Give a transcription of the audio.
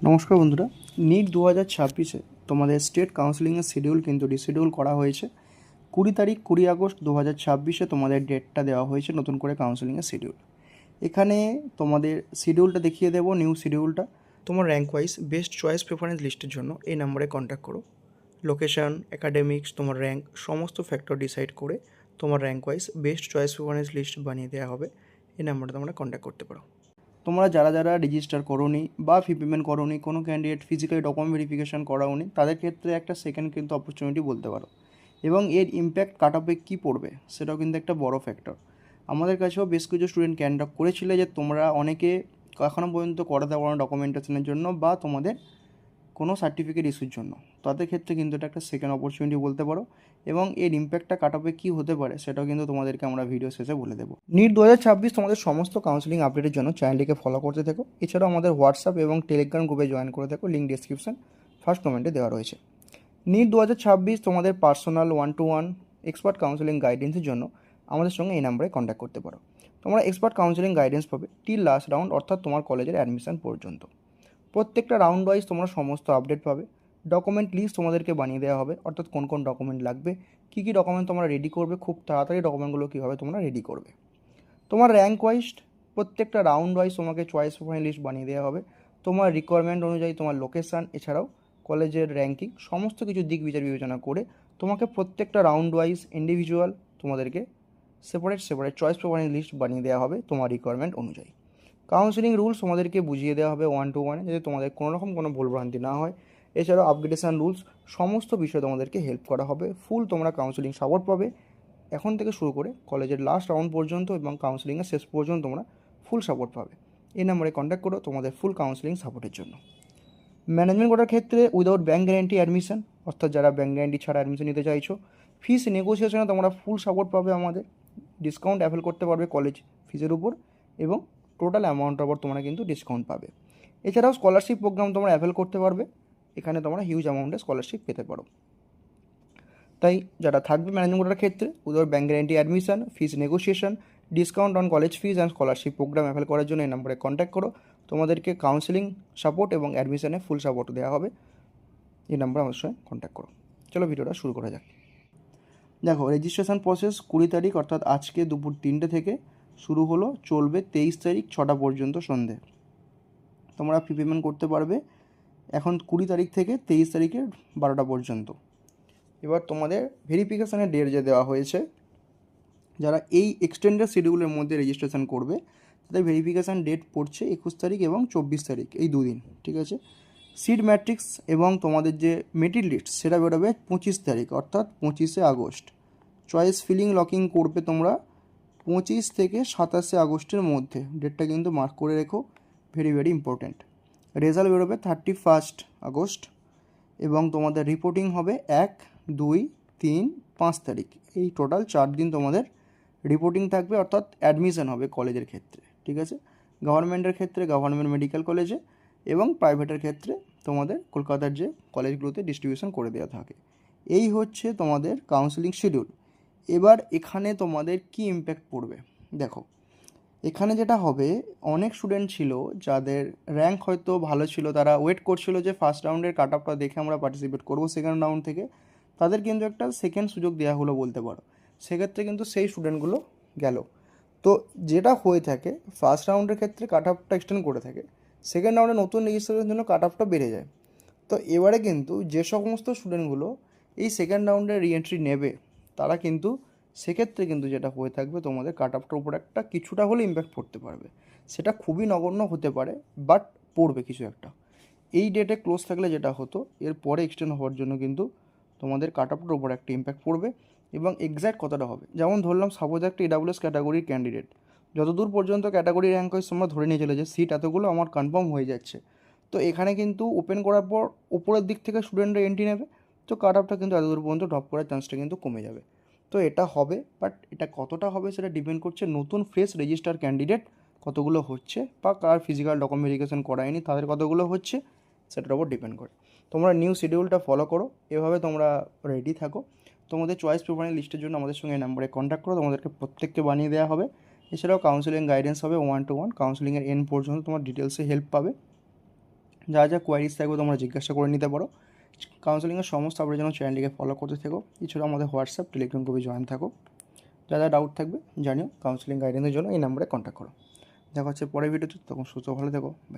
নমস্কার বন্ধুরা, নিট 2026-এ তোমাদের স্টেট কাউন্সেলিংয়ের শিডিউল কিন্তু রিশিডিউল করা হয়েছে। 20 আগস্ট 2026-এ তোমাদের ডেটটা দেওয়া হয়েছে নতুন করে কাউন্সেলিংয়ের শিডিউল। এখানে তোমাদের শিডিউলটা দেখিয়ে দেবো, নিউ শিডিউলটা। তোমার rank wise best choice preference লিস্টের জন্য এই নাম্বারে কন্ট্যাক্ট করো। লোকেশান, অ্যাকাডেমিক্স, তোমার র্যাঙ্ক সমস্ত ফ্যাক্টর ডিসাইড করে তোমার rank wise best choice preference list বানিয়ে দেওয়া হবে। এই নাম্বারে তোমরা কন্ট্যাক্ট করতে পারো। তোমরা যারা রেজিস্টার করোনি বা ফি পেমেন্ট করোনি, কোনো ক্যান্ডিডেট ফিজিক্যালি ডকুমেন্ট ভেরিফিকেশন করাওনি, তাদের ক্ষেত্রে একটা সেকেন্ড কিন্তু অপরচুনিটি বলতে পারো। এবং এর ইম্প্যাক্ট কাট অফে কী পড়বে সেটাও কিন্তু একটা বড় ফ্যাক্টর। আমাদের কাছেও বেশ কিছু স্টুডেন্ট ক্যান্ডাপ করেছিল যে তোমরা অনেকে এখনও পর্যন্ত করাতে পারো ডকুমেন্টেশনের জন্য বা তোমাদের কোনো সার্টিফিকেট ইস্যুর জন্য, তাদের ক্ষেত্রে কিন্তু এটা একটা সেকেন্ড অপরচুনিটি বলতে পারো। এবং এর ইম্প্যাক্টটা কাট অফে কী হতে পারে সেটাও কিন্তু তোমাদেরকে আমরা ভিডিও শেষে বলে দেবো। নিট 2026 তোমাদের সমস্ত কাউন্সেলিং আপডেটের জন্য চ্যানেলটিকে ফলো করতে থাকো। এছাড়াও আমাদের হোয়াটসঅ্যাপ এবং টেলিগ্রাম গ্রুপে জয়েন করে থাকো, লিঙ্ক ডিসক্রিপশন ফার্স্ট কমেন্টে দেওয়া রয়েছে। নিট 2026 তোমাদের পার্সোনাল 1-to-1 এক্সপার্ট কাউন্সেলিং গাইডেন্সের জন্য আমাদের সঙ্গে এই নাম্বারে কন্ট্যাক্ট করতে পারো। তোমরা এক্সপার্ট কাউন্সেলিং গাইডেন্স পাবে টিল লাস্ট রাউন্ড, অর্থাৎ তোমার কলেজের অ্যাডমিশন পর্যন্ত। প্রত্যেকটা রাউন্ড ওয়াইজ তোমরা সমস্ত আপডেট পাবে। ডকুমেন্ট লিস্ট তোমাদেরকে বানিয়ে দেওয়া হবে, অর্থাৎ কোন কোন ডকুমেন্ট লাগবে, কী কী ডকুমেন্ট তোমরা রেডি করবে, খুব তাড়াতাড়ি ডকুমেন্টগুলো কীভাবে তোমরা রেডি করবে। তোমার র্যাঙ্ক ওয়াইজ প্রত্যেকটা রাউন্ড ওয়াইজ তোমাকে চয়েস প্রোফাইল লিস্ট বানিয়ে দেওয়া হবে। তোমার রিকোয়ারমেন্ট অনুযায়ী তোমার লোকেশান, এছাড়াও কলেজের র্যাঙ্কিং সমস্ত কিছু দিক বিচার বিবেচনা করে তোমাকে প্রত্যেকটা রাউন্ড ওয়াইজ ইন্ডিভিজুয়াল তোমাদেরকে সেপারেট চয়েস প্রোফাইল লিস্ট বানিয়ে দেওয়া হবে তোমার রিকোয়ারমেন্ট অনুযায়ী। কাউন্সেলিং রুলস তোমাদেরকে বুঝিয়ে দেওয়া হবে 1-to-1, যাতে তোমাদের কোনো রকম কোনো ভুলভ্রান্তি না হয়। এছাড়াও আপগ্রেডেশন রুলস সমস্ত বিষয়ে তোমাদেরকে হেল্প করা হবে। ফুল তোমরা কাউন্সেলিং সাপোর্ট পাবে এখন থেকে শুরু করে কলেজের লাস্ট রাউন্ড পর্যন্ত, এবং কাউন্সেলিংয়ের শেষ পর্যন্ত তোমরা ফুল সাপোর্ট পাবে। এই নাম্বারে কন্ট্যাক্ট করো তোমাদের ফুল কাউন্সেলিং সাপোর্টের জন্য। ম্যানেজমেন্ট কোটার ক্ষেত্রে উইদাউট ব্যাঙ্ক গ্যারান্টি অ্যাডমিশন, অর্থাৎ যারা ব্যাঙ্ক গ্যারান্টি ছাড়া অ্যাডমিশন নিতে চাইছো, ফিস নেগোসিয়েশনে তোমরা ফুল সাপোর্ট পাবে আমাদের। ডিসকাউন্ট অ্যাভেল করতে পারবে কলেজ ফিজের উপর, এবং টোটাল অ্যামাউন্টের উপর তোমরা কিন্তু ডিসকাউন্ট পাবে। এছাড়াও স্কলারশিপ প্রোগ্রাম তোমরা অ্যাভেল করতে পারবে, এখানে তোমরা হিউজ অ্যামাউন্টে স্কলারশিপ পেতে পারো। তাই যারা থাকবে ম্যানেজমেন্ট কোটার ক্ষেত্রে without bank guarantee admission, fees negotiation, discount on college fees and scholarship programme avail করার জন্য এই নম্বরে কন্ট্যাক্ট করো। তোমাদেরকে কাউন্সেলিং সাপোর্ট এবং অ্যাডমিশনে ফুল সাপোর্ট দেওয়া হবে। এই নাম্বারে আমার সঙ্গে কন্ট্যাক্ট করো। চলো ভিডিওটা শুরু করা যাক। দেখো, রেজিস্ট্রেশন প্রসেস 20 তারিখ অর্থাৎ আজকে দুপুর 3টে থেকে শুরু হলো, চলবে 23 তারিখ 6টা পর্যন্ত সন্ধে। তোমরা ফি পেমেন্ট করতে পারবে এখন 20 তারিখ থেকে 23 তারিখের 12টা পর্যন্ত। এবার তোমাদের ভেরিফিকেশানের ডেট যে দেওয়া হয়েছে, যারা এই এক্সটেন্ডেড শিডিউলের মধ্যে রেজিস্ট্রেশন করবে তাদের ভেরিফিকেশান ডেট পড়ছে 21 তারিখ এবং 24 তারিখ, এই দুদিন, ঠিক আছে। সিট ম্যাট্রিক্স এবং তোমাদের যে মেরিট লিস্ট সেটা বেরোবে 25 তারিখ অর্থাৎ 25শে আগস্ট। চয়েস ফিলিং লকিং করবে তোমরা 25 থেকে 27শে আগস্টের মধ্যে, ডেটটা কিন্তু মার্ক করে রেখো, ভেরি ভেরি ইম্পর্ট্যান্ট। রেজাল্ট বেরোবে 31 আগস্ট, এবং তোমাদের রিপোর্টিং হবে 1, 2, 3, 5 তারিখ। এই টোটাল 4 দিন তোমাদের রিপোর্টিং থাকবে, অর্থাৎ অ্যাডমিশন হবে কলেজের ক্ষেত্রে, ঠিক আছে। গভর্নমেন্টের ক্ষেত্রে গভর্নমেন্ট মেডিকেল কলেজে, এবং প্রাইভেটের ক্ষেত্রে তোমাদের কলকাতার যে কলেজগুলোতে ডিস্ট্রিবিউশন করে দেওয়া থাকে। এই হচ্ছে তোমাদের কাউন্সেলিং শিডিউল। এবার এখানে তোমাদের কি ইম্প্যাক্ট পড়বে দেখো। এখানে যেটা হবে, অনেক স্টুডেন্ট ছিল যাদের র্যাঙ্ক হয়তো ভালো ছিল, তারা ওয়েট করছিল যে ফার্স্ট রাউন্ডের কাট অফটা দেখে আমরা পার্টিসিপেট করবো সেকেন্ড রাউন্ড থেকে, তাদের কিন্তু একটা সেকেন্ড সুযোগ দেওয়া হলো বলতে পারো। সেক্ষেত্রে কিন্তু সেই স্টুডেন্টগুলো গেল। তো যেটা হয়ে থাকে, ফার্স্ট রাউন্ডের ক্ষেত্রে কাট অফটা এক্সটেন্ড করে থাকে, সেকেন্ড রাউন্ডে নতুন রেজিস্ট্রেশনের জন্য কাট অফটা বেড়ে যায়। তো এবারে কিন্তু যে সমস্ত স্টুডেন্টগুলো এই সেকেন্ড রাউন্ডে রিএন্ট্রি নেবে, তারা কিন্তু সেক্ষেত্রে কিন্তু যেটা হয়ে থাকবে, তোমাদের কাট অফটার উপর একটা কিছুটা হলে ইম্প্যাক্ট পড়তে পারবে। সেটা খুবই নগণ্য হতে পারে, বাট পড়বে কিছু একটা। এই ডেটে ক্লোজ থাকলে যেটা হতো, এর পরে এক্সটেন্ড হওয়ার জন্য কিন্তু তোমাদের কাট অফটার উপর একটা ইম্প্যাক্ট পড়বে। এবং এক্স্যাক্ট কতটা হবে, যেমন ধরলাম সাপোজ একটা ইডাব্লিউএস ক্যাটাগরির ক্যান্ডিডেট, যতদূর পর্যন্ত ক্যাটাগরি র্যাঙ্ক ওয়াইজ তোমরা ধরে নিয়ে চলে যে সিট এতগুলো আমার কনফার্ম হয়ে যাচ্ছে, তো এখানে কিন্তু ওপেন করার পর উপরের দিক থেকে স্টুডেন্টরা এন্ট্রি নেবে, তো কাট অফটা কিন্তু এতদূর পর্যন্ত ড্রপ করার চান্সটা কিন্তু কমে যাবে। তো এটা হবে, বাট এটা কতটা হবে সেটা ডিপেন্ড করছে নতুন ফ্রেশ রেজিস্টার ক্যান্ডিডেট কতগুলো হচ্ছে, বা কার ফিজিক্যাল ডকুমেন্ট ভেরিফিকেশন করায়নি তাদের কতগুলো হচ্ছে, সেটার উপর ডিপেন্ড করে। তোমরা নিউ শিডিউলটা ফলো করো, এভাবে তোমরা রেডি থাকো। তোমাদের চয়েস প্রেফারেন্স লিস্টের জন্য আমাদের সঙ্গে এই নাম্বারে কন্ট্যাক্ট করো, তোমাদেরকে প্রত্যেককে বানিয়ে দেওয়া হবে। এছাড়াও কাউন্সেলিং গাইডেন্স হবে 1-to-1, কাউন্সেলিংয়ের এন্ড পর্যন্ত তোমার ডিটেলসে হেল্প পাবে। যা যা কোয়ারিজ থাকবে তোমরা জিজ্ঞাসা করে নিতে পারো। কাউন্সেলিংয়ের সমস্ত আপডেট জন্য চ্যানেলটিকে ফলো করতে থেকো। এছাড়াও আমাদের হোয়াটসঅ্যাপ টেলিগ্রাম গ্রুপে জয়েন থাকো। যা যা ডাউট থাকবে জানিও, কাউন্সেলিং গাইডেন্সের জন্য এই নাম্বারে কন্ট্যাক্ট করো। দেখা হচ্ছে পরের ভিডিওতে, তখন সুস্থ ভালো থেকো।